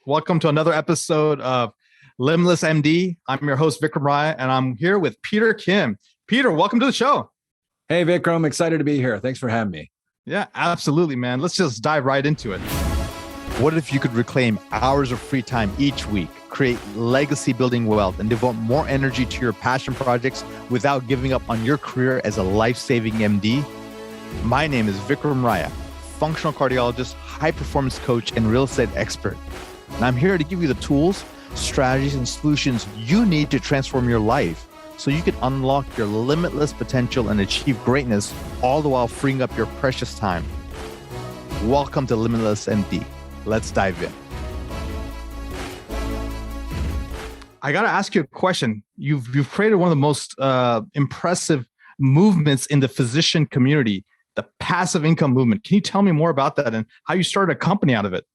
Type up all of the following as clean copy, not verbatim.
Welcome to another episode of Limitless MD. I'm your host, Vikram Raya, and I'm here with Peter Kim. Peter, welcome to the show. Hey, Vikram, excited to be here. Thanks for having me. Yeah, absolutely, man. Let's just dive right into it. What if you could reclaim hours of free time each week, create legacy building wealth, and devote more energy to your passion projects without giving up on your career as a life-saving MD? My name is Vikram Raya, functional cardiologist, high performance coach, and real estate expert. And I'm here to give you the tools, strategies, and solutions you need to transform your life so you can unlock your limitless potential and achieve greatness, all the while freeing up your precious time. Welcome to Limitless MD. Let's dive in. I got to ask you a question. You've created one of the most impressive movements in the physician community, the passive income movement. Can you tell me more about that and how you started a company out of it?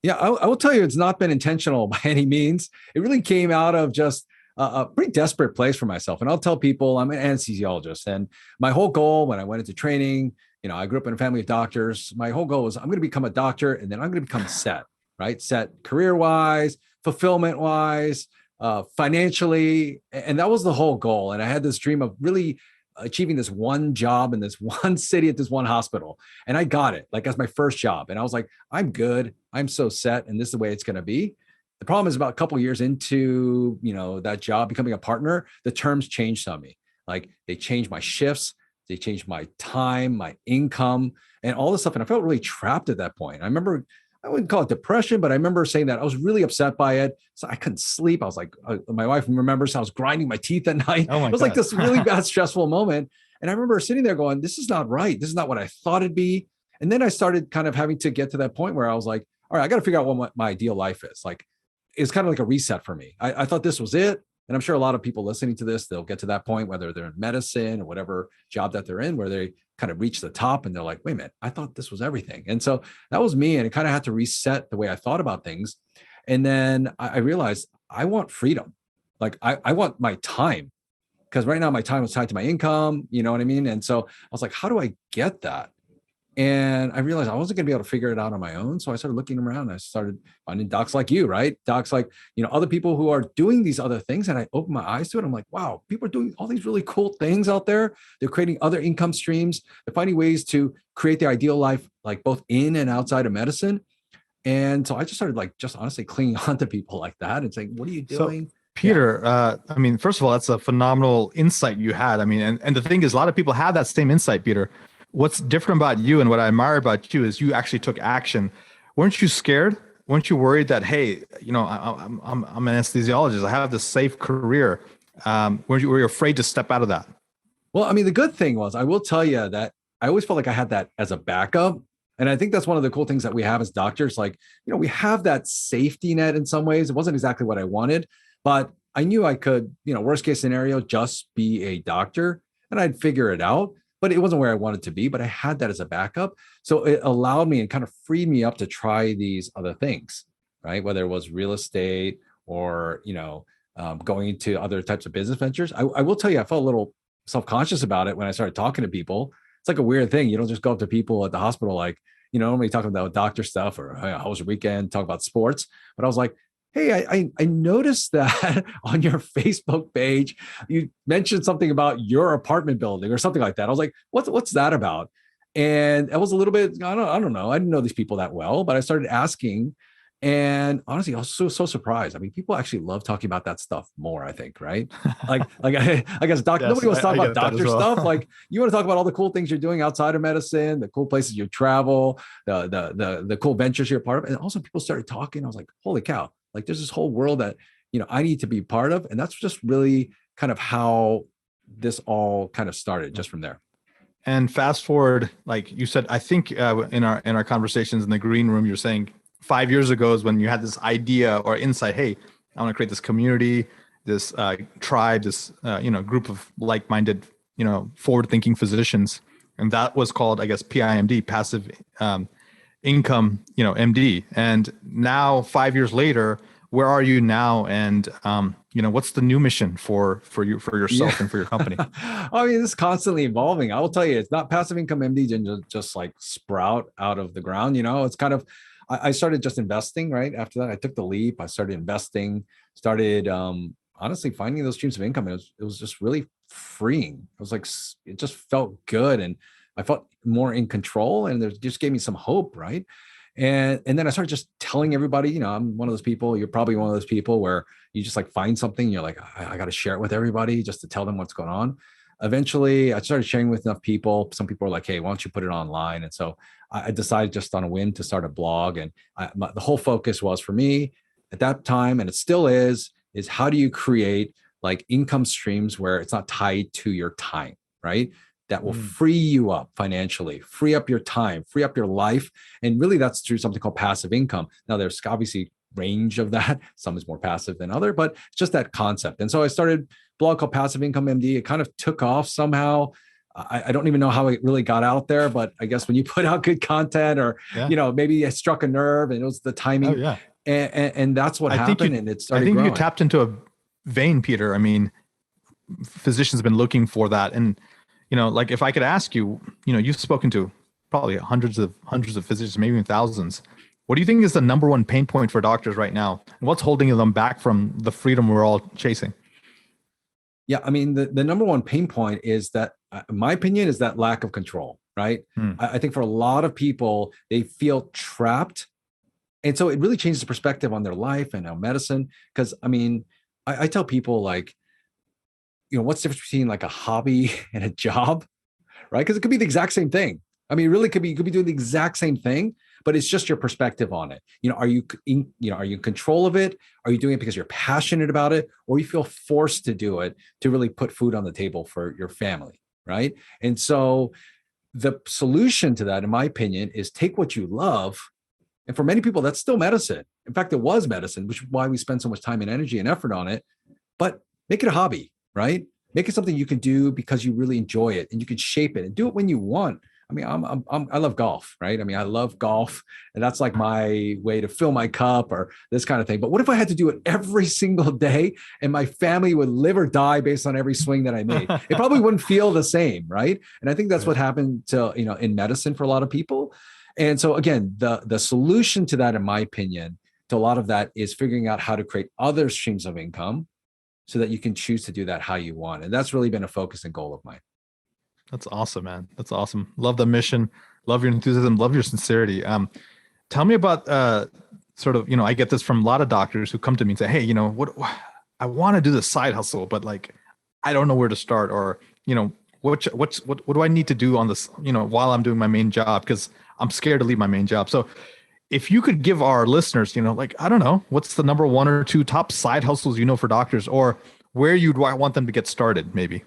Yeah, I will tell you, it's not been intentional by any means. It really came out of just a pretty desperate place for myself. And I'll tell people I'm an anesthesiologist. And my whole goal when I went into training, I grew up in a family of doctors. My whole goal was I'm going to become a doctor and then I'm going to become set, right? Set career-wise, fulfillment-wise, financially. And that was the whole goal. And I had this dream of really achieving this one job in this one city at this one hospital. And I got it like as my first job. And I was like, I'm good. I'm so set. And this is the way it's going to be. The problem is about a couple of years into, that job, becoming a partner, the terms changed on me. Like they changed my shifts. They changed my time, my income, and all this stuff. And I felt really trapped at that point. I remember, I wouldn't call it depression, but I remember saying that I was really upset by it. So I couldn't sleep. I was like, my wife remembers I was grinding my teeth at night. It was like this really bad, stressful moment. And I remember sitting there going, this is not right. This is not what I thought it'd be. And then I started kind of having to get to that point where I was like, all right, I got to figure out what my ideal life is. Like, it's kind of like a reset for me. I thought this was it. And I'm sure a lot of people listening to this, they'll get to that point, whether they're in medicine or whatever job that they're in, where they kind of reach the top and they're like, wait a minute, I thought this was everything. And so that was me. And it kind of had to reset the way I thought about things. And then I realized I want freedom. Like I want my time, because right now my time was tied to my income, you know what I mean? And so I was like, how do I get that? And I realized I wasn't going to be able to figure it out on my own. So I started looking around. I started finding docs like you, right? Docs like, other people who are doing these other things. And I opened my eyes to it. I'm like, wow, people are doing all these really cool things out there. They're creating other income streams. They're finding ways to create their ideal life, like both in and outside of medicine. And so I just started just honestly clinging on to people like that and saying, what are you doing? So, Peter, first of all, that's a phenomenal insight you had. And the thing is, a lot of people have that same insight, Peter. What's different about you and what I admire about you is you actually took action. Weren't you scared? Weren't you worried that, hey, I'm an anesthesiologist. I have this safe career. Were you afraid to step out of that? Well, the good thing was, I will tell you that I always felt like I had that as a backup. And I think that's one of the cool things that we have as doctors. Like, we have that safety net in some ways. It wasn't exactly what I wanted, but I knew I could, worst case scenario, just be a doctor and I'd figure it out. But it wasn't where I wanted to be, but I had that as a backup. So it allowed me and kind of freed me up to try these other things, right? Whether it was real estate or, going into other types of business ventures. I will tell you, I felt a little self-conscious about it when I started talking to people. It's like a weird thing. You don't just go up to people at the hospital, like, normally talking about doctor stuff or hey, how was your weekend, talk about sports. But I was like, hey, I noticed that on your Facebook page, you mentioned something about your apartment building or something like that. I was like, what's that about? And it was a little bit, I don't know. I didn't know these people that well, but I started asking. And honestly, I was so surprised. People actually love talking about that stuff more, I think, right? I guess nobody wants to talk about doctor stuff. Like, you want to talk about all the cool things you're doing outside of medicine, the cool places you travel, the cool ventures you're a part of. And also people started talking. I was like, holy cow. Like there's this whole world that, I need to be part of. And that's just really kind of how this all kind of started just from there. And fast forward, like you said, I think in our conversations in the green room, you're saying 5 years ago is when you had this idea or insight, hey, I want to create this community, this tribe, this, group of like-minded, forward-thinking physicians. And that was called, I guess, PIMD, passive income, MD. And now 5 years later, where are you now? And, what's the new mission for yourself and for your company? It's constantly evolving. I will tell you, it's not passive income MD didn't just like sprout out of the ground. It's kind of, I started just investing right after that. I took the leap. I started investing, started honestly finding those streams of income. It was just really freeing. It was like, it just felt good. And I felt more in control, and it just gave me some hope. Right. And then I started just telling everybody, I'm one of those people, you're probably one of those people where you just like find something, you're like, I got to share it with everybody just to tell them what's going on. Eventually I started sharing with enough people. Some people were like, hey, why don't you put it online? And so I decided just on a whim to start a blog. And the whole focus was for me at that time, and it still is how do you create like income streams where it's not tied to your time, right? That will free you up financially, free up your time, free up your life. And really that's through something called passive income. Now there's obviously range of that. Some is more passive than other, but it's just that concept. And so I started a blog called Passive Income MD. It kind of took off somehow. I don't even know how it really got out there, but I guess when you put out good content or, maybe it struck a nerve and it was the timing. Oh, yeah. And that's what happened. And it started growing. You tapped into a vein, Peter. I mean, physicians have been looking for that. And, like if I could ask you, you've spoken to probably hundreds of physicians, maybe even thousands. What do you think is the number one pain point for doctors right now? And what's holding them back from the freedom we're all chasing? Yeah, I mean, the number one pain point is that, in my opinion, is that lack of control, right? I think for a lot of people, they feel trapped. And so it really changes the perspective on their life and on medicine. Because, I mean, I tell people like, what's the difference between like a hobby and a job, right? Because it could be the exact same thing. I mean, it really could be, you could be doing the exact same thing, but it's just your perspective on it. Are you in control of it? Are you doing it because you're passionate about it, or you feel forced to do it to really put food on the table for your family, right? And so the solution to that, in my opinion, is take what you love. And for many people, that's still medicine. In fact, it was medicine, which is why we spend so much time and energy and effort on it, but make it a hobby, right? Make it something you can do because you really enjoy it, and you can shape it and do it when you want. I mean, I love golf, right? I mean, I love golf, and that's like my way to fill my cup or this kind of thing. But what if I had to do it every single day and my family would live or die based on every swing that I made? It probably wouldn't feel the same, right? And I think that's what happened to, in medicine for a lot of people. And so again, the solution to that, in my opinion, to a lot of that is figuring out how to create other streams of income so that you can choose to do that how you want. And that's really been a focus and goal of mine. That's awesome, man. That's awesome. Love the mission. Love your enthusiasm. Love your sincerity. Tell me about sort of, I get this from a lot of doctors who come to me and say, hey, what I want to do the side hustle, but like, I don't know where to start, or, what do I need to do on this, while I'm doing my main job? Because I'm scared to leave my main job. So if you could give our listeners, like, I don't know, what's the number one or two top side hustles, for doctors, or where you'd want them to get started, maybe?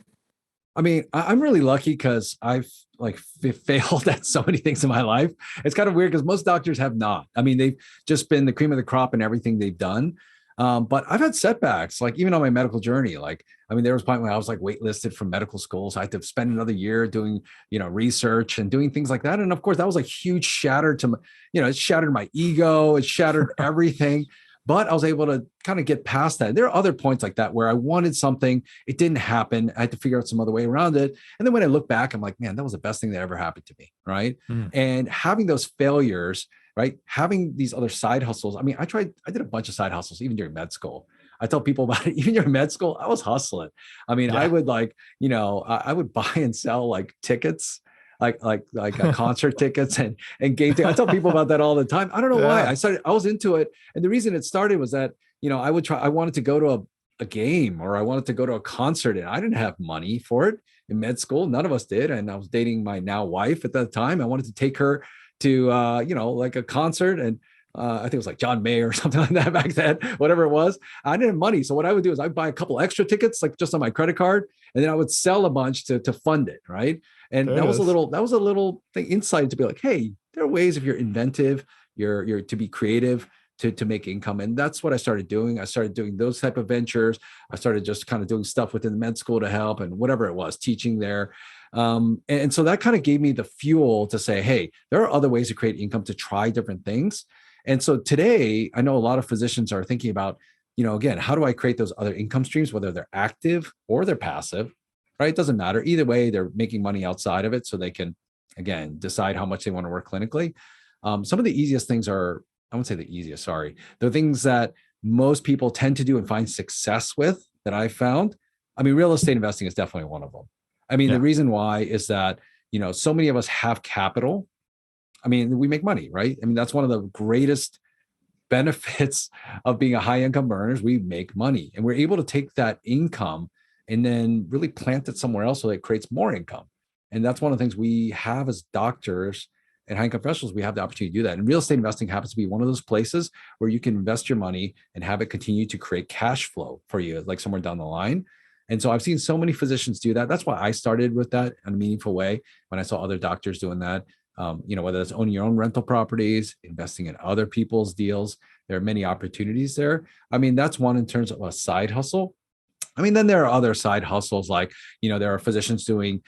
I mean, I'm really lucky because I've like failed at so many things in my life. It's kind of weird because most doctors have not. I mean, they've just been the cream of the crop in everything they've done. But I've had setbacks, like even on my medical journey. Like, I mean, there was a point when I was like waitlisted from medical school. So I had to spend another year doing, research and doing things like that. And of course, that was like huge shatter to my, it shattered my ego. It shattered everything. But I was able to kind of get past that. There are other points like that where I wanted something, it didn't happen. I had to figure out some other way around it. And then when I look back, I'm like, man, that was the best thing that ever happened to me, right? And having those failures, right? Having these other side hustles. I mean, I did a bunch of side hustles, even during med school. I tell people about it. Even during med school, I was hustling. I mean, I would like, I would buy and sell like tickets, like concert tickets and game tickets. I tell people about that all the time. I don't know why. I was into it. And the reason it started was that, I wanted to go to a game, or I wanted to go to a concert, and I didn't have money for it in med school. None of us did. And I was dating my now wife at that time. I wanted to take her to, like a concert, and I think it was like John Mayer or something like that back then, whatever it was. I didn't have money. So what I would do is I'd buy a couple extra tickets, like just on my credit card, and then I would sell a bunch to fund it. Right. And that was a little thing insight to be like, hey, there are ways if you're inventive, you're to be creative, to make income. And that's what I started doing. I started doing those type of ventures. I started just kind of doing stuff within the med school to help, and whatever it was, teaching there. And so that kind of gave me the fuel to say, hey, there are other ways to create income, to try different things. And so today, I know a lot of physicians are thinking about, again, how do I create those other income streams, whether they're active or they're passive, right? It doesn't matter. Either way, they're making money outside of it so they can, again, decide how much they want to work clinically. Some of the easiest things are I won't say the easiest, sorry, the things that most people tend to do and find success with that I found. I mean, real estate investing is definitely one of them. I mean, Yeah. the reason why is that, so many of us have capital. I mean, we make money, right? I mean, that's one of the greatest benefits of being a high income earner is we make money, and we're able to take that income and then really plant it somewhere else so that it creates more income. And that's one of the things we have as doctors and high income professionals. We have the opportunity to do that. And real estate investing happens to be one of those places where you can invest your money and have it continue to create cash flow for you, like somewhere down the line. And so I've seen so many physicians do that. That's why I started with that in a meaningful way when I saw other doctors doing that. Whether it's owning your own rental properties, investing in other people's deals, there are many opportunities there. I mean, that's one in terms of a side hustle. I mean, then there are other side hustles like, there are physicians doing,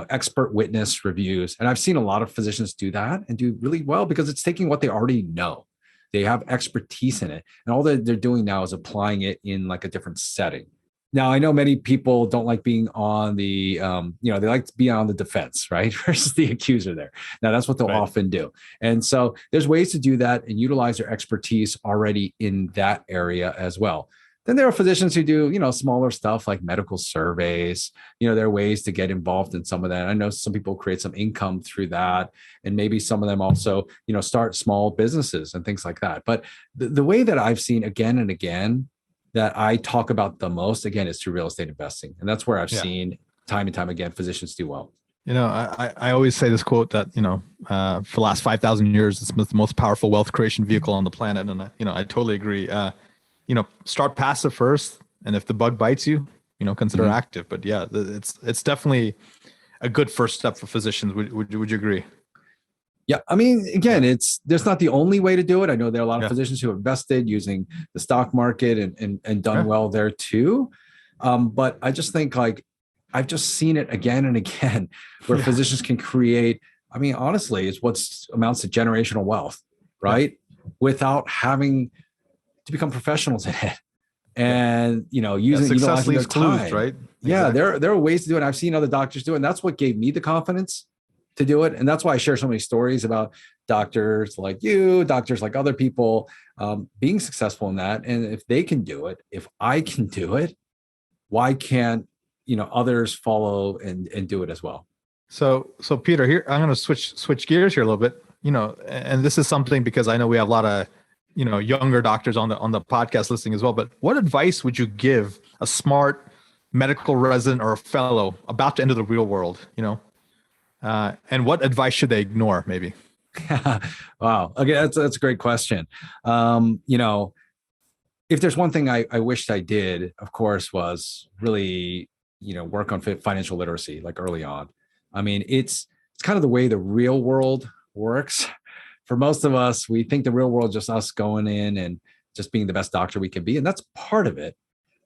expert witness reviews. And I've seen a lot of physicians do that and do really well because it's taking what they already know. They have expertise in it. And all that they're doing now is applying it in like a different setting. Now, I know many people don't like being on the, they like to be on the defense, right? Versus the accuser there. Now, that's what they'll often do. And so there's ways to do that and utilize their expertise already in that area as well. Then there are physicians who do, smaller stuff like medical surveys. There are ways to get involved in some of that. I know some people create some income through that. And maybe some of them also, start small businesses and things like that. But the way that I've seen again and again that I talk about the most, again, is through real estate investing. And that's where I've seen time and time again, physicians do well. I always say this quote that, for the last 5,000 years, it's the most powerful wealth creation vehicle on the planet. And, I totally agree. Start passive first. And if the bug bites you, consider active. But yeah, it's definitely a good first step for physicians. Would you agree? Yeah. I mean, again, there's not the only way to do it. I know there are a lot of physicians who have invested using the stock market and done well there too. But I just think I've just seen it again and again where physicians can create, I mean, honestly, it's what amounts to generational wealth, right? Without having to become professionals in it. And, success leaves clues, right? Yeah. Exactly. There are ways to do it. I've seen other doctors do it. And that's what gave me the confidence to do it. And that's why I share so many stories about doctors like you, doctors like other people being successful in that. And if they can do it, if I can do it, why can't, others follow and do it as well? So Peter, here, I'm going to switch gears here a little bit, and this is something because I know we have a lot of, younger doctors on the podcast listening as well, but what advice would you give a smart medical resident or a fellow about to enter the real world, and what advice should they ignore maybe? Wow. Okay. That's a great question. If there's one thing I wished I did, of course, was really, work on financial literacy, like early on. I mean, it's kind of the way the real world works. For most of us, we think the real world is just us going in and just being the best doctor we can be. And that's part of it.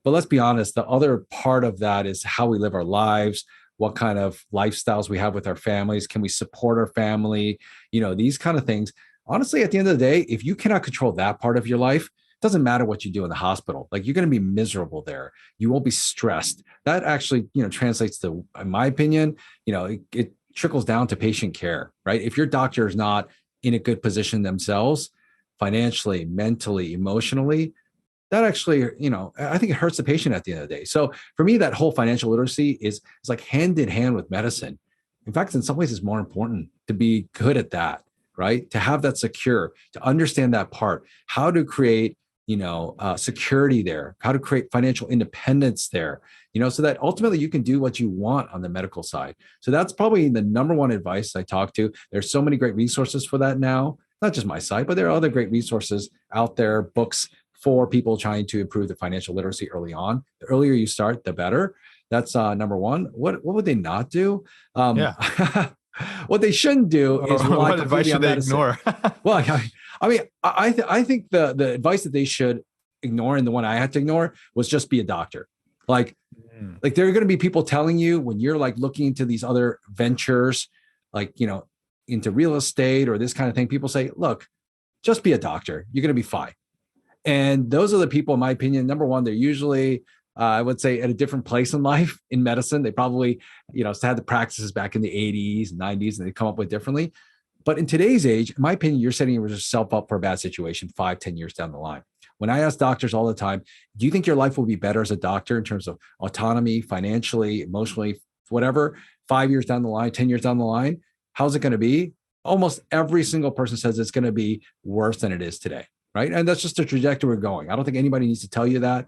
But let's be honest, the other part of that is how we live our lives, what kind of lifestyles we have with our families. Can we support our family? These kind of things. Honestly, at the end of the day, if you cannot control that part of your life, it doesn't matter what you do in the hospital. Like, you're going to be miserable there. You won't be stressed. That actually, translates to, in my opinion, it trickles down to patient care, right? If your doctor is not in a good position themselves, financially, mentally, emotionally, that actually, I think it hurts the patient at the end of the day. So for me, that whole financial literacy is like hand in hand with medicine. In fact, in some ways, it's more important to be good at that, right? To have that secure, to understand that part, how to create, security there, how to create financial independence there, so that ultimately you can do what you want on the medical side. So that's probably the number one advice I talk to. There's so many great resources for that now, not just my site, but there are other great resources out there, books for people trying to improve their financial literacy early on. The earlier you start, the better. That's number one. What would they not do? What they shouldn't do is what advice should they ignore? Well, I mean, I think the advice that they should ignore, and the one I had to ignore, was just be a doctor. Like there are going to be people telling you when you're like looking into these other ventures, like, into real estate or this kind of thing, people say, look, just be a doctor. You're going to be fine. And those are the people, in my opinion, number one, they're usually, I would say, at a different place in life, in medicine. They probably, had the practices back in the 80s and 90s, and they come up with differently. But in today's age, in my opinion, you're setting yourself up for a bad situation 5, 10 years down the line. When I ask doctors all the time, do you think your life will be better as a doctor in terms of autonomy, financially, emotionally, whatever, 5 years down the line, 10 years down the line? How's it going to be? Almost every single person says it's going to be worse than it is today, right? And that's just the trajectory we're going. I don't think anybody needs to tell you that.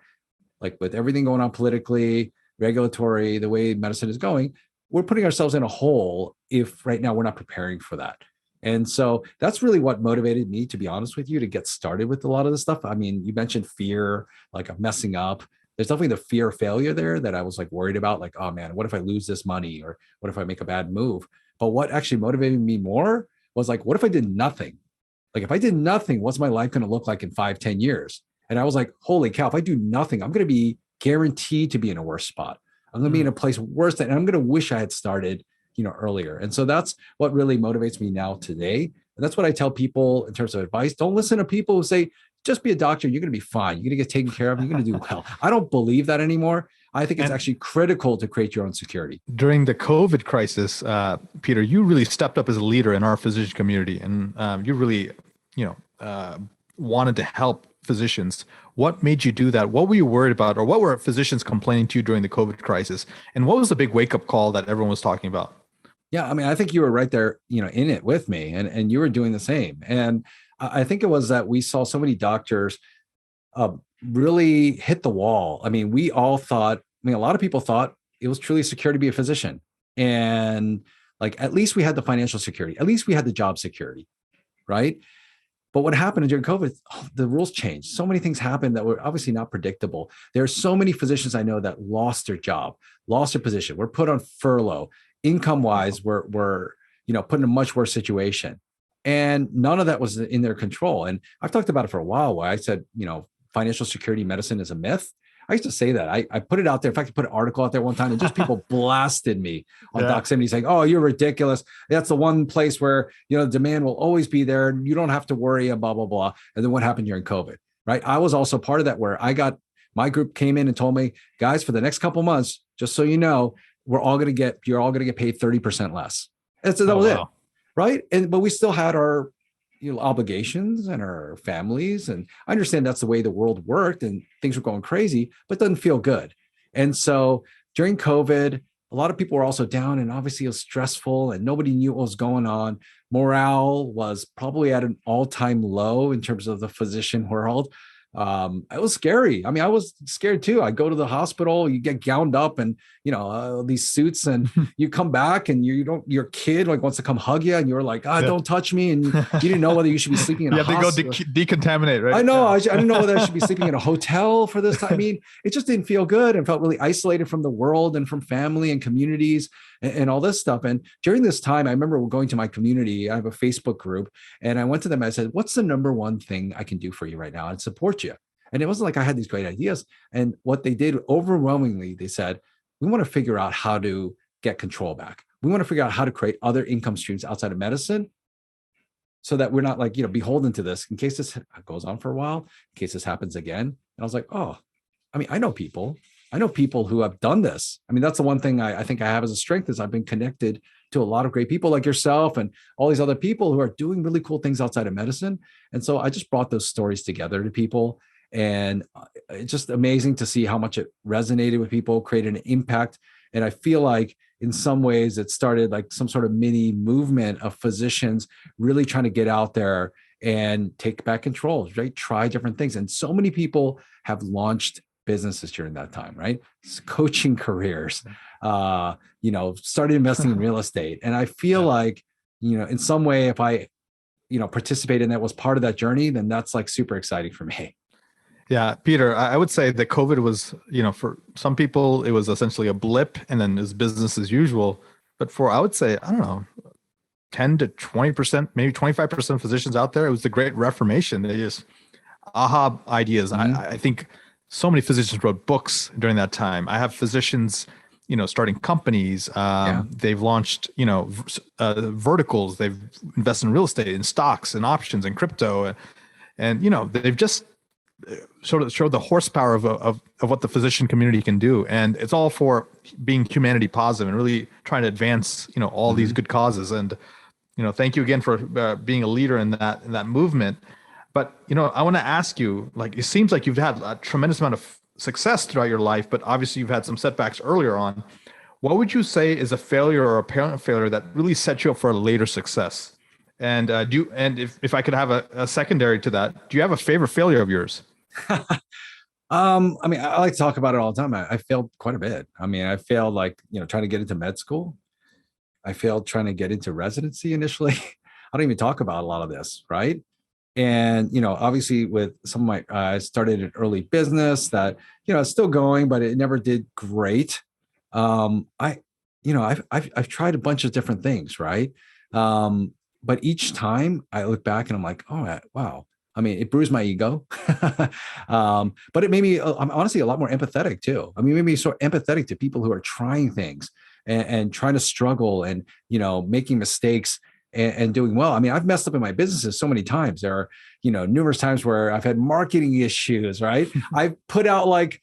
Like with everything going on politically, regulatory, the way medicine is going, we're putting ourselves in a hole if right now we're not preparing for that. And so that's really what motivated me, to be honest with you, to get started with a lot of this stuff. I mean, you mentioned fear, like of messing up. There's definitely the fear of failure there that I was like worried about, like, oh man, what if I lose this money? Or what if I make a bad move? But what actually motivated me more was like, what if I did nothing? Like if I did nothing, what's my life going to look like in 5, 10 years? And I was like, holy cow, if I do nothing, I'm going to be guaranteed to be in a worse spot. I'm going to be in a place worse than, and I'm going to wish I had started, earlier. And so that's what really motivates me now today. And that's what I tell people in terms of advice. Don't listen to people who say, just be a doctor. You're going to be fine. You're going to get taken care of. You're going to do well. I don't believe that anymore. I think it's actually critical to create your own security. During the COVID crisis, Peter, you really stepped up as a leader in our physician community, and you really, wanted to help physicians. What made you do that? What were you worried about, or what were physicians complaining to you during the COVID crisis? And what was the big wake-up call that everyone was talking about? Yeah, I mean, I think you were right there, in it with me, and you were doing the same. And I think it was that we saw so many doctors really hit the wall. I mean, we all thought, a lot of people thought it was truly secure to be a physician. And like, at least we had the financial security, at least we had the job security, right? But what happened during COVID, the rules changed. So many things happened that were obviously not predictable. There are so many physicians I know that lost their job, lost their position, were put on furlough. Income-wise, were put in a much worse situation. And none of that was in their control. And I've talked about it for a while, where I said, financial security medicine is a myth. I used to say that. I put it out there. In fact, I put an article out there one time, and just people blasted me on Doximity saying, oh, you're ridiculous. That's the one place where, the demand will always be there. You don't have to worry, blah, blah, blah. And then what happened during COVID, right? I was also part of that, where my group came in and told me, guys, for the next couple months, just so you know, you're all going to get paid 30% less. And so that was it. Right. But we still had our obligations and our families. And I understand that's the way the world worked and things were going crazy, but it doesn't feel good. And so during COVID, a lot of people were also down, and obviously it was stressful and nobody knew what was going on. Morale was probably at an all-time low in terms of the physician world. It was scary. I mean, I was scared too. I go to the hospital, you get gowned up and, these suits, and you come back and your kid wants to come hug you, and you're like, don't touch me. And you didn't know whether you should be sleeping in a hospital. You have to go decontaminate, right? I know. I didn't know whether I should be sleeping in a hotel for this time. I mean, it just didn't feel good, and felt really isolated from the world and from family and communities and all this stuff. And during this time, I remember going to my community. I have a Facebook group, and I went to them and I said, what's the number one thing I can do for you right now and support you? And it wasn't like I had these great ideas. And what they did overwhelmingly, they said, we want to figure out how to get control back. We want to figure out how to create other income streams outside of medicine, so that we're not beholden to this in case this goes on for a while, in case this happens again. And I was like, oh, I mean, I know people who have done this. I mean, that's the one thing I think I have as a strength, is I've been connected to a lot of great people like yourself and all these other people who are doing really cool things outside of medicine. And so I just brought those stories together to people. And it's just amazing to see how much it resonated with people, created an impact. And I feel like in some ways it started like some sort of mini movement of physicians really trying to get out there and take back control, right? Try different things. And so many people have launched businesses during that time, right? Coaching careers, started investing in real estate. And I feel like, in some way, if I, participated in that, was part of that journey, then that's like super exciting for me. Yeah, Peter, I would say that COVID was, for some people, it was essentially a blip, and then it was business as usual. But for, I would say, I don't know, 10 to 20%, maybe 25% of physicians out there, it was the great reformation. They just aha ideas. Mm-hmm. I think so many physicians wrote books during that time. I have physicians, starting companies. They've launched, verticals. They've invested in real estate, in stocks, and options, and crypto, and they've just showed the horsepower of what the physician community can do. And it's all for being humanity positive and really trying to advance, all these good causes. And Thank you again for being a leader in that movement. But, I want to ask you, like, it seems like you've had a tremendous amount of success throughout your life, but obviously you've had some setbacks earlier on. What would you say is a failure or a parent failure that really set you up for a later success? And if I could have a secondary to that, do you have a favorite failure of yours? I mean, I like to talk about it all the time. I failed quite a bit. I mean, I failed like, trying to get into med school. I failed trying to get into residency initially. I don't even talk about a lot of this, right? And, obviously with some of my, I started an early business that, it's still going, but it never did great. I've tried a bunch of different things, right? But each time I look back and I'm like, oh, wow. I mean, it bruised my ego, but it made me, I'm honestly a lot more empathetic too. I mean, it made me so empathetic to people who are trying things and trying to struggle and, making mistakes and doing well. I mean, I've messed up in my businesses so many times. There are, numerous times where I've had marketing issues, right? I've put out like,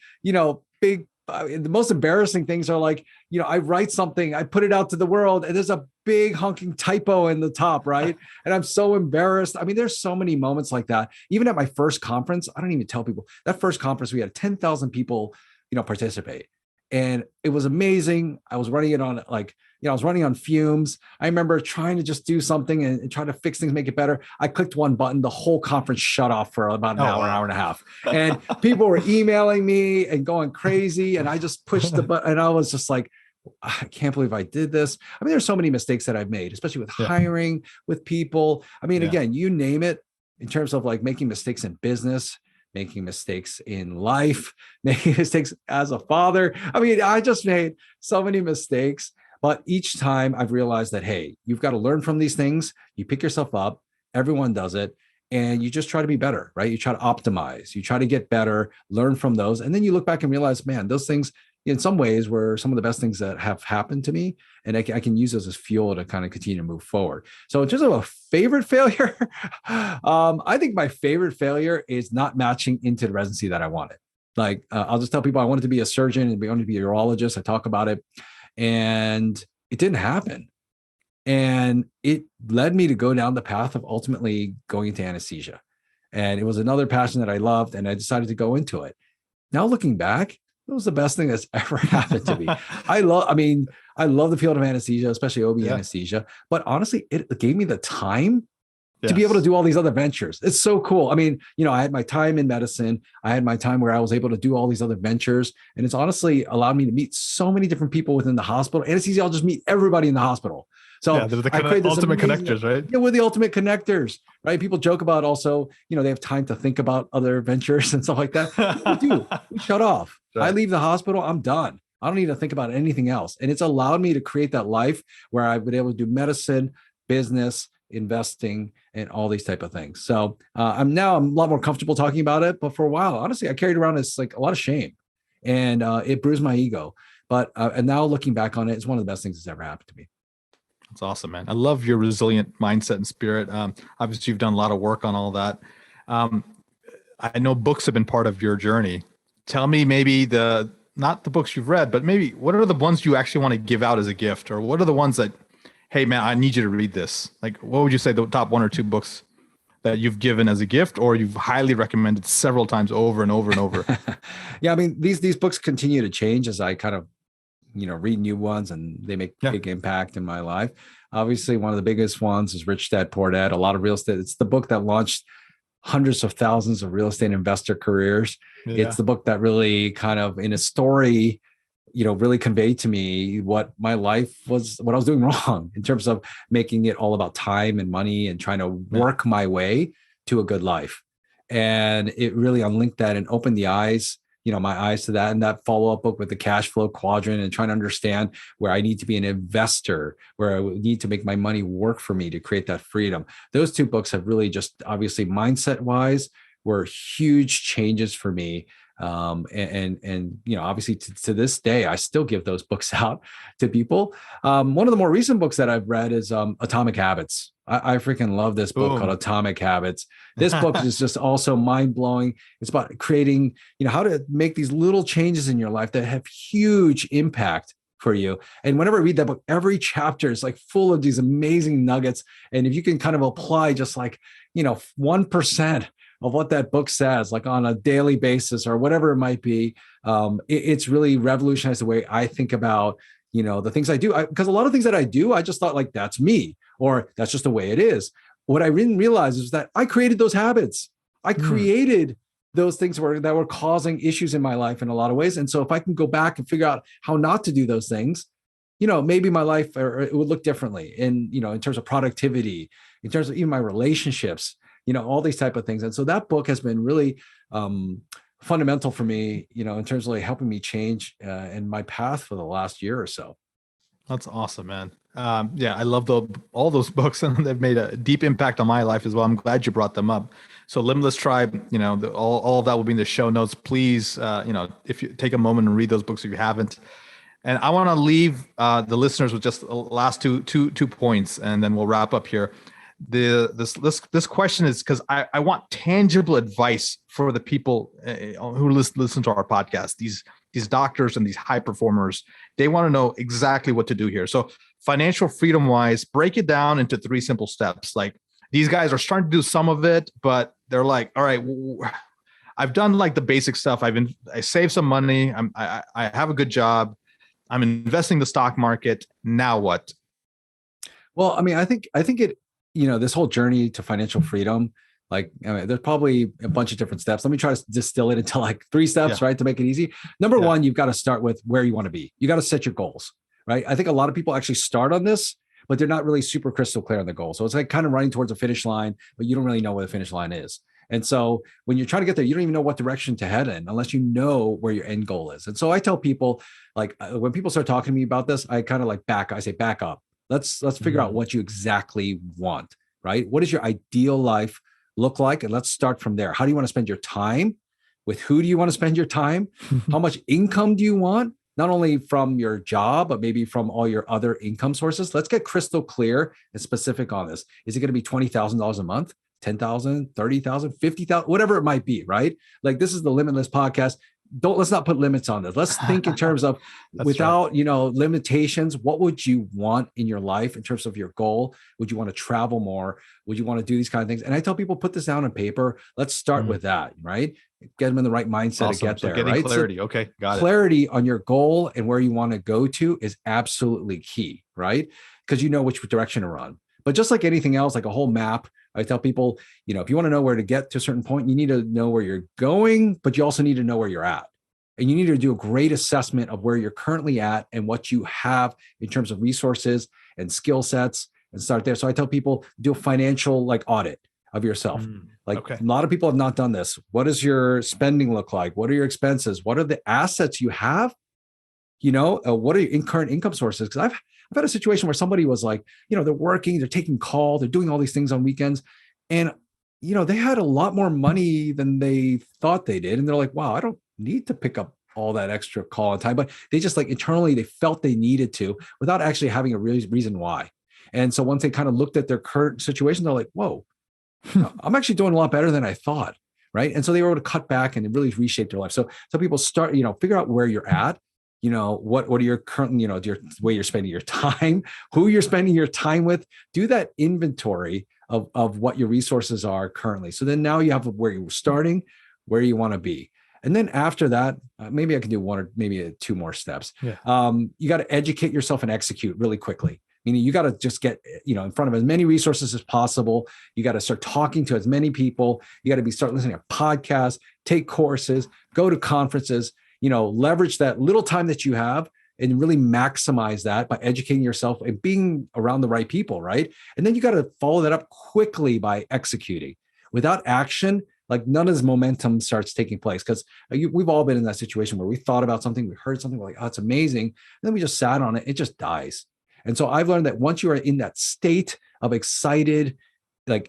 big, the most embarrassing things are like, I write something, I put it out to the world, and there's a big honking typo in the top, right? And I'm so embarrassed. I mean, there's so many moments like that. Even at my first conference, I don't even tell people, that first conference, we had 10,000 people, participate. And it was amazing. I was running it on I was running on fumes. I remember trying to just do something and try to fix things, make it better. I clicked one button, the whole conference shut off for about an hour and a half. And people were emailing me and going crazy. And I just pushed the button and I was just like, I can't believe I did this. I mean, there's so many mistakes that I've made, especially with hiring, with people. I mean, again, you name it, in terms of like making mistakes in business, making mistakes in life, making mistakes as a father. I mean, I just made so many mistakes, but each time I've realized that, hey, you've got to learn from these things. You pick yourself up, everyone does it. And you just try to be better, right? You try to optimize, you try to get better, learn from those. And then you look back and realize, man, those things in some ways were some of the best things that have happened to me. And I can use those as fuel to kind of continue to move forward. So in terms of a favorite failure, I think my favorite failure is not matching into the residency that I wanted. Like, I'll just tell people I wanted to be a surgeon and I wanted to be a urologist. I talk about it and it didn't happen. And it led me to go down the path of ultimately going into anesthesia. And it was another passion that I loved and I decided to go into it. Now looking back, it was the best thing that's ever happened to me. I love the field of anesthesia, especially OB anesthesia. But honestly, it gave me the time to be able to do all these other ventures. It's so cool. I mean, I had my time in medicine. I had my time where I was able to do all these other ventures. And it's honestly allowed me to meet so many different people within the hospital. Anesthesiologists meet everybody in the hospital. So they're the ultimate connectors, right? Yeah, we're the ultimate connectors, right? People joke about also, they have time to think about other ventures and stuff like that. We do. We shut off. Right. I leave the hospital, I'm done. I don't need to think about anything else. And it's allowed me to create that life where I've been able to do medicine, business, investing, and all these type of things. So I'm a lot more comfortable talking about it. But for a while, honestly, I carried around this like a lot of shame, and it bruised my ego. But and now looking back on it, it's one of the best things that's ever happened to me. That's awesome, man. I love your resilient mindset and spirit. Obviously, you've done a lot of work on all that. I know books have been part of your journey. Tell me maybe not the books you've read, but maybe what are the ones you actually want to give out as a gift? Or what are the ones that, hey, man, I need you to read this? Like, what would you say the top one or two books that you've given as a gift or you've highly recommended several times over and over and over? Yeah, I mean, these books continue to change as I kind of read new ones and they make big impact in my life. Obviously, one of the biggest ones is Rich Dad Poor Dad, a lot of real estate. It's the book that launched hundreds of thousands of real estate investor careers. Yeah. It's the book that really kind of in a story, really conveyed to me what my life was, what I was doing wrong in terms of making it all about time and money and trying to work my way to a good life. And it really unlinked that and opened the eyes, my eyes to that, and that follow-up book with the cash flow quadrant and trying to understand where I need to be an investor, where I need to make my money work for me to create that freedom. Those two books have really just obviously mindset wise were huge changes for me. And obviously to this day, I still give those books out to people. One of the more recent books that I've read is Atomic Habits. I freaking love this book called Atomic Habits. This book is just also mind blowing. It's about creating, how to make these little changes in your life that have huge impact for you. And whenever I read that book, every chapter is like full of these amazing nuggets. And if you can kind of apply just like, 1% of what that book says, like on a daily basis or whatever it might be, it's really revolutionized the way I think about, the things I do. Because a lot of things that I do, I just thought like, that's me, or that's just the way it is. What I didn't realize is that I created those habits. I created those things that were causing issues in my life in a lot of ways. And so if I can go back and figure out how not to do those things, maybe my life or it would look differently in terms of productivity, in terms of even my relationships, all these type of things. And so that book has been really fundamental for me, in terms of like helping me change in my path for the last year or so. That's awesome, man. Yeah, I love all those books, and they've made a deep impact on my life as well. I'm glad you brought them up. So Limitless Tribe, all of that will be in the show notes. Please, if you take a moment and read those books if you haven't. And I want to leave the listeners with just the last two points, and then we'll wrap up here. This question is because I want tangible advice for the people who listen to our podcast. These doctors and these high performers, they want to know exactly what to do here. So financial freedom wise, break it down into 3 simple steps. Like these guys are starting to do some of it, but they're like, all right, I've done like the basic stuff. I saved some money. I have a good job. I'm investing in the stock market. Now what? Well, I mean, I think it, this whole journey to financial freedom, there's probably a bunch of different steps. Let me try to distill it into like 3 steps, right? To make it easy. Number 1, you've got to start with where you want to be. You got to set your goals, right? I think a lot of people actually start on this, but they're not really super crystal clear on the goal. So it's like kind of running towards a finish line, but you don't really know where the finish line is. And so when you're trying to get there, you don't even know what direction to head in unless you know where your end goal is. And so I tell people, like when people start talking to me about this, I kind of like back up. Let's figure out what you exactly want, right? What does your ideal life look like? And let's start from there. How do you want to spend your time? With who do you want to spend your time? How much income do you want? Not only from your job, but maybe from all your other income sources. Let's get crystal clear and specific on this. Is it going to be $20,000 a month? 10,000, 30,000, 50,000, whatever it might be, right? Like this is the Limitless podcast. Let's not put limits on this. Let's think in terms of without, limitations. What would you want in your life in terms of your goal? Would you want to travel more? Would you want to do these kind of things? And I tell people, put this down on paper. Let's start with that, right? Get them in the right mindset to get there, getting right? Clarity. So okay. Got it. Clarity on your goal and where you want to go to is absolutely key, right? Because you know which direction to run. But just like anything else, like a whole map, I tell people, if you want to know where to get to a certain point, you need to know where you're going, but you also need to know where you're at. And you need to do a great assessment of where you're currently at and what you have in terms of resources and skill sets and start there. So I tell people, do a financial audit of yourself. A lot of people have not done this. What does your spending look like? What are your expenses? What are the assets you have? What are your current income sources? Because I've had a situation where somebody was like, they're working, they're taking call, they're doing all these things on weekends. And, they had a lot more money than they thought they did. And they're like, wow, I don't need to pick up all that extra call time. But they just internally, they felt they needed to without actually having a real reason why. And so once they kind of looked at their current situation, they're like, whoa, I'm actually doing a lot better than I thought. Right. And so they were able to cut back and really reshape their life. So people start, figure out where you're at. What are your current, your way you're spending your time, who you're spending your time with, do that inventory of what your resources are currently. So then now you have where you're starting, where you want to be. And then after that, maybe I can do 1 or maybe 2 more steps. Yeah. You got to educate yourself and execute really quickly. Meaning you got to just get, in front of as many resources as possible. You got to start talking to as many people. You got to start listening to podcasts, take courses, go to conferences, leverage that little time that you have and really maximize that by educating yourself and being around the right people, right? And then you got to follow that up quickly by executing. Without action, none of this momentum starts taking place because we've all been in that situation where we thought about something, we heard something, we're like, oh, it's amazing. And then we just sat on it, it just dies. And so I've learned that once you are in that state of excited,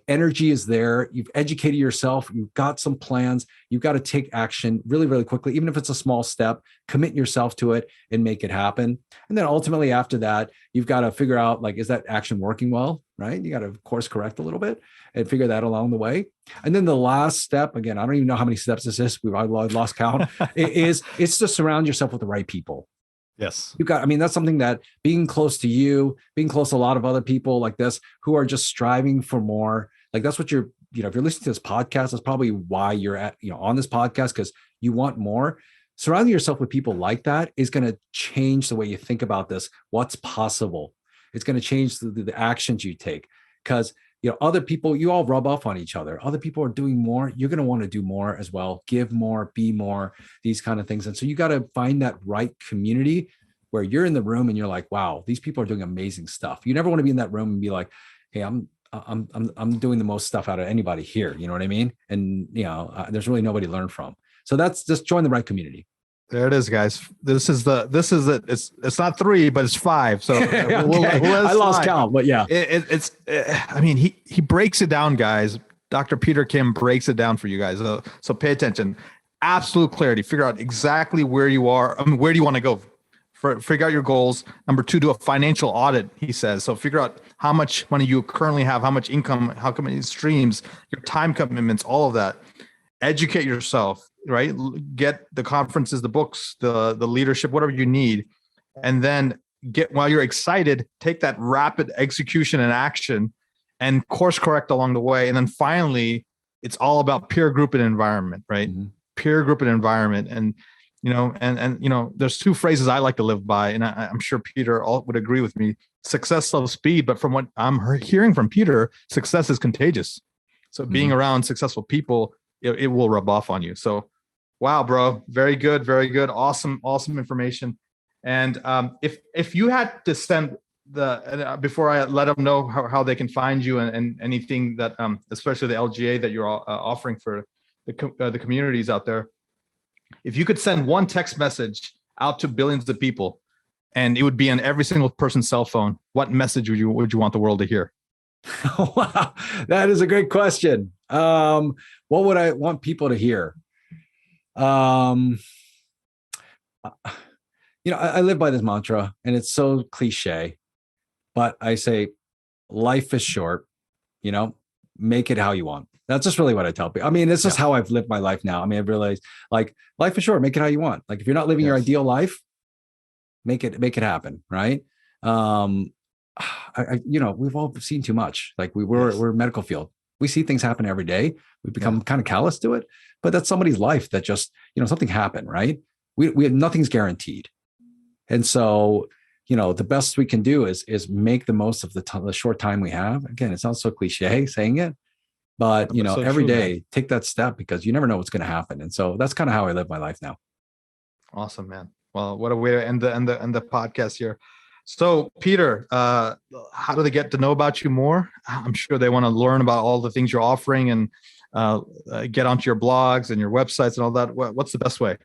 energy is there, you've educated yourself, you've got some plans, you've got to take action really, really quickly, even if it's a small step, commit yourself to it and make it happen. And then ultimately after that, you've got to figure out, is that action working well, right? You got to course correct a little bit and figure that along the way. And then the last step, again, I don't even know how many steps this is, we've lost count, it's to surround yourself with the right people. Yes. That's something that being close to you, being close to a lot of other people like this who are just striving for more, like that's what if you're listening to this podcast, that's probably why you're on this podcast, because you want more. Surrounding yourself with people like that is going to change the way you think about this, what's possible. It's going to change the actions you take, because other people, you all rub off on each other. Other people are doing more. You're going to want to do more as well, give more, be more, these kind of things. And so you got to find that right community where you're in the room and you're like, wow, these people are doing amazing stuff. You never want to be in that room and be like, hey, I'm doing the most stuff out of anybody here. You know what I mean? And there's really nobody to learn from. So that's just join the right community. There it is, guys. This is it. It's not 3, but it's 5. So okay. I lost count, but yeah, he breaks it down, guys. Dr. Peter Kim breaks it down for you guys. So pay attention. Absolute clarity. Figure out exactly where you are. Where do you want to go? Figure out your goals. Number 2, do a financial audit, he says. So figure out how much money you currently have, how much income, how many streams, your time commitments, all of that. Educate yourself, right? Get the conferences, the books, the leadership, whatever you need. And then while you're excited, take that rapid execution and action and course correct along the way. And then finally, it's all about peer group and environment, right? Mm-hmm. Peer group and environment. And, there's 2 phrases I like to live by, and I'm sure Peter would agree with me. Success loves speed, but from what I'm hearing from Peter, success is contagious. So being around successful people, it will rub off on you. So, wow, bro, very good, very good, awesome information. And if you had to send before I let them know how they can find you and anything that especially the LGA that you're offering for the communities out there, if you could send one text message out to billions of people, and it would be on every single person's cell phone, what message would you want the world to hear? Wow, that is a great question. What would I want people to hear? I live by this mantra, and it's so cliche, but I say, life is short, make it how you want. That's just really what I tell people. It's just how I've lived my life now. I've realized, like, life is short, make it how you want. Like, if you're not living your ideal life, make it happen. Right. We've all seen too much. Like we're medical field. We see things happen every day. We become kind of callous to it, but that's somebody's life that just, something happened, right? We have nothing's guaranteed. And so, the best we can do is make the most of the short time we have. Again, it sounds so cliche saying it, but so every day, man, take that step, because you never know what's going to happen. And so that's kind of how I live my life now. Awesome, man. Well, what a way to end the podcast here. So, Peter, how do they get to know about you more? I'm sure they want to learn about all the things you're offering and get onto your blogs and your websites and all that. What's the best way?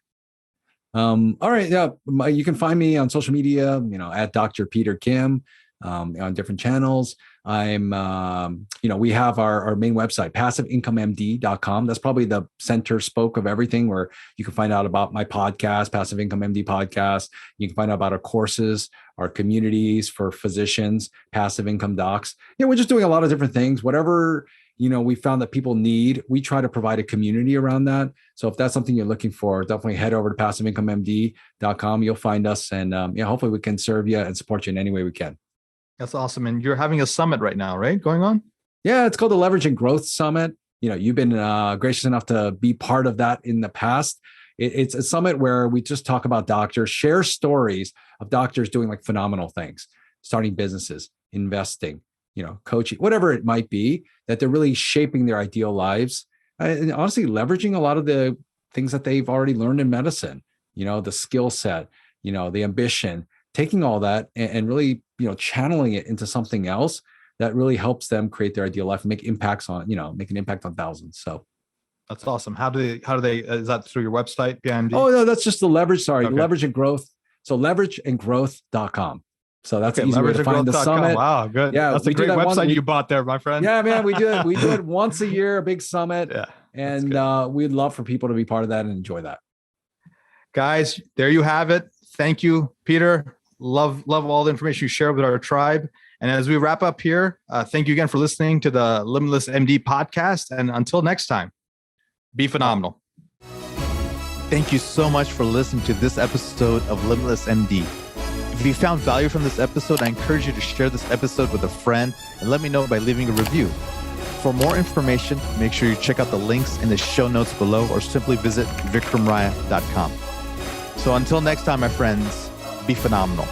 All right. Yeah. You can find me on social media, at Dr. Peter Kim, on different channels. We have our main website, passiveincomemd.com. That's probably the center spoke of everything, where you can find out about my podcast, Passive Income MD podcast. You can find out about our courses, our communities for physicians, passive income docs. We're just doing a lot of different things. Whatever, we found that people need, we try to provide a community around that. So if that's something you're looking for, definitely head over to passiveincomemd.com. You'll find us, and hopefully we can serve you and support you in any way we can. That's awesome. And you're having a summit right now, right? Going on? Yeah, it's called the Leverage and Growth Summit. You've been gracious enough to be part of that in the past. It's a summit where we just talk about doctors, share stories of doctors doing like phenomenal things, starting businesses, investing, coaching, whatever it might be, that they're really shaping their ideal lives. And honestly, leveraging a lot of the things that they've already learned in medicine, the skill set, the ambition, taking all that and really, channeling it into something else that really helps them create their ideal life and make impacts on, make an impact on thousands. So that's awesome. How do they, is that through your website, PIMD? Oh, no, that's just the leverage. Sorry. Okay. Leverage and growth. So leverageandgrowth.com. So that's an easy way to find the summit. Wow, good. Yeah, that's a great website you bought there, my friend. Yeah, man, we do it once a year, a big summit. Yeah, and we'd love for people to be part of that and enjoy that. Guys, there you have it. Thank you, Peter. Love all the information you share with our tribe. And as we wrap up here, thank you again for listening to the Limitless MD podcast. And until next time, be phenomenal. Thank you so much for listening to this episode of Limitless MD. If you found value from this episode, I encourage you to share this episode with a friend and let me know by leaving a review. For more information, make sure you check out the links in the show notes below or simply visit vikramraya.com. So until next time, my friends, be phenomenal.